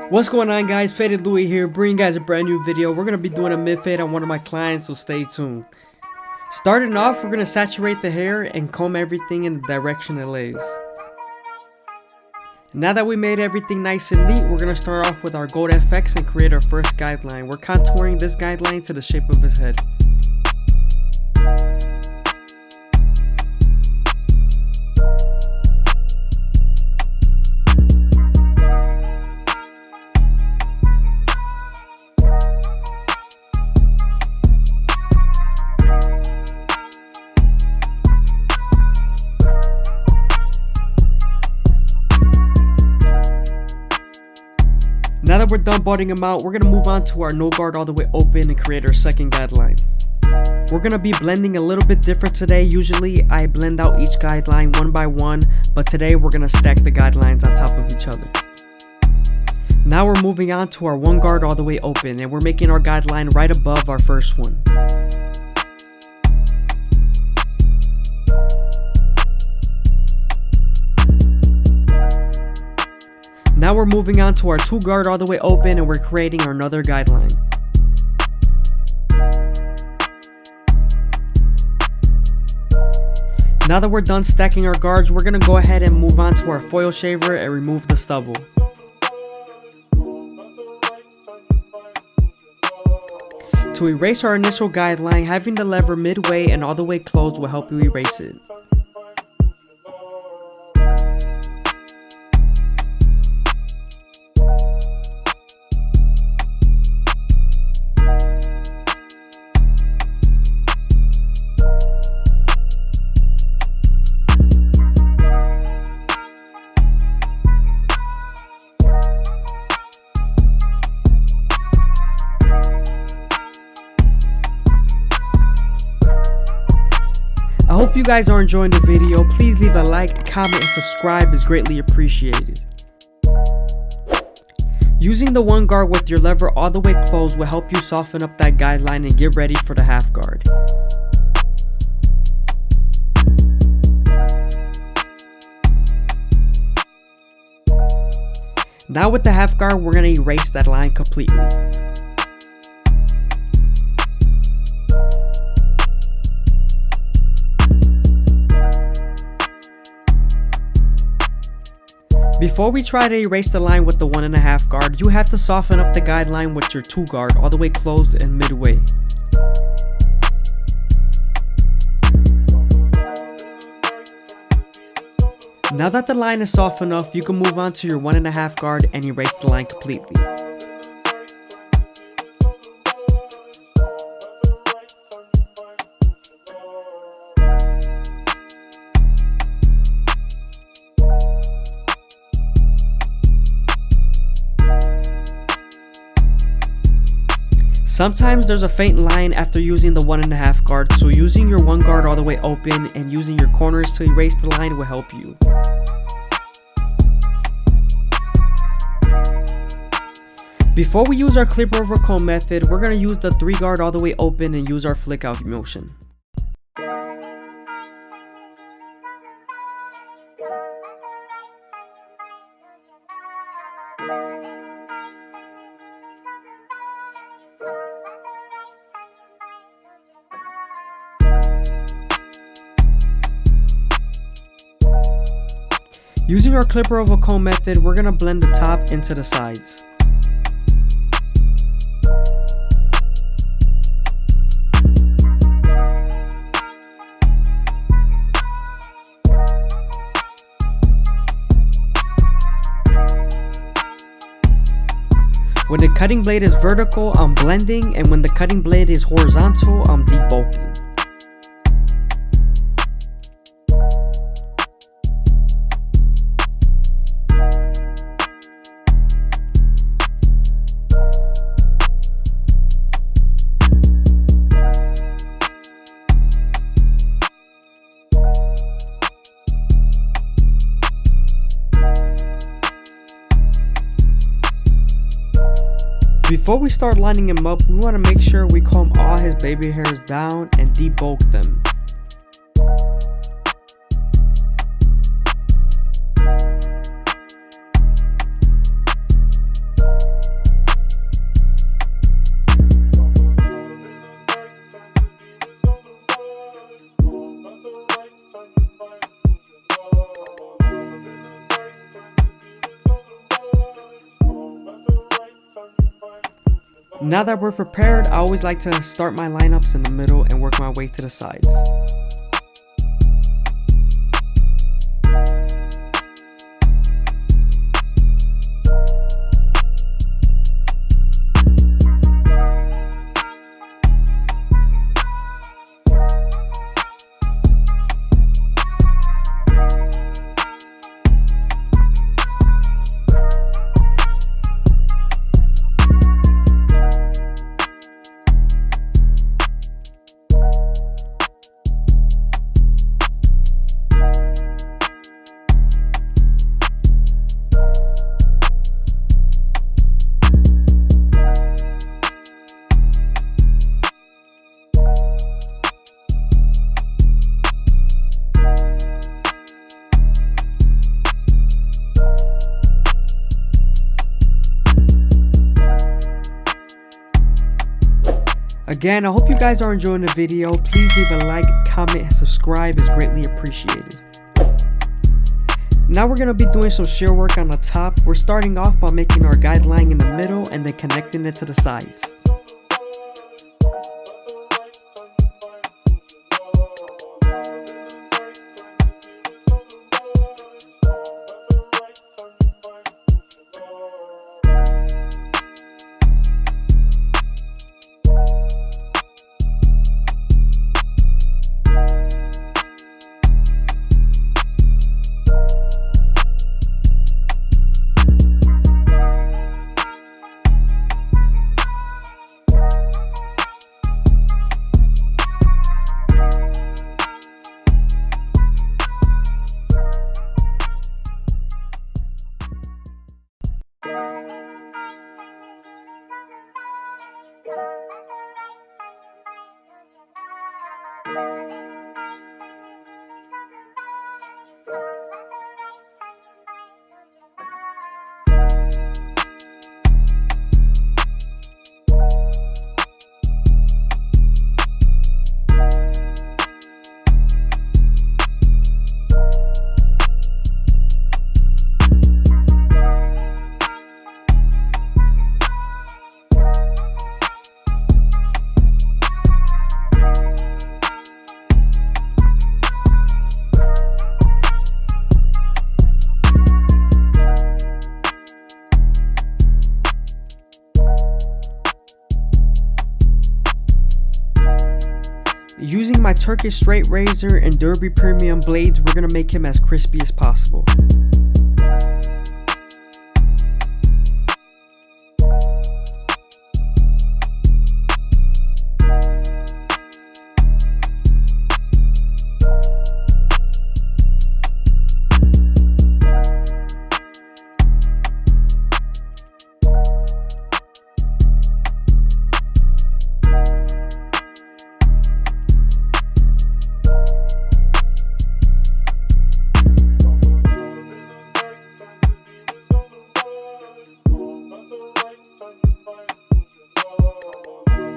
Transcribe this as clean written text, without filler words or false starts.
What's going on, guys? FadeitLuie here, bringing you guys a brand new video. We're going to be doing a mid-fade on one of my clients, so stay tuned. Starting off, we're going to saturate the hair and comb everything in the direction it lays. Now that we made everything nice and neat, we're going to start off with our gold FX and create our first guideline. We're contouring this guideline to the shape of his head. Now that we're done budding him out, we're going to move on to our no guard all the way open and create our second guideline. We're going to be blending a little bit different today. Usually I blend out each guideline one by one, but today we're going to stack the guidelines on top of each other. Now we're moving on to our one guard all the way open, and we're making our guideline right above our first one. Now we're moving on to our two guard all the way open, and we're creating our another guideline. Now that we're done stacking our guards, we're going to go ahead and move on to our foil shaver and remove the stubble. To erase our initial guideline, having the lever midway and all the way closed will help you erase it. I hope you guys are enjoying the video. Please leave a like, comment, and subscribe is greatly appreciated. Using the one guard with your lever all the way closed will help you soften up that guideline and get ready for the half guard. Now with the half guard, we're going to erase that line completely. Before we try to erase the line with the 1.5 guard, you have to soften up the guideline with your 2 guard all the way closed and midway. Now that the line is soft enough, you can move on to your 1.5 guard and erase the line completely. Sometimes there's a faint line after using the 1.5 guard, so using your 1 guard all the way open and using your corners to erase the line will help you. Before we use our clip over comb method, we're going to use the 3 guard all the way open and use our flick out motion. Using our clipper over comb method, we're going to blend the top into the sides. When the cutting blade is vertical, I'm blending, and when the cutting blade is horizontal, I'm debulking. Before we start lining him up, we want to make sure we comb all his baby hairs down and debulk them. Now that we're prepared, I always like to start my lineups in the middle and work my way to the sides. Again, I hope you guys are enjoying the video. Please leave a like, comment, and subscribe is greatly appreciated. Now we're going to be doing some shear work on the top. We're starting off by making our guideline in the middle and then connecting it to the sides. Using my Turkish straight razor and Derby premium blades, we're going to make him as crispy as possible.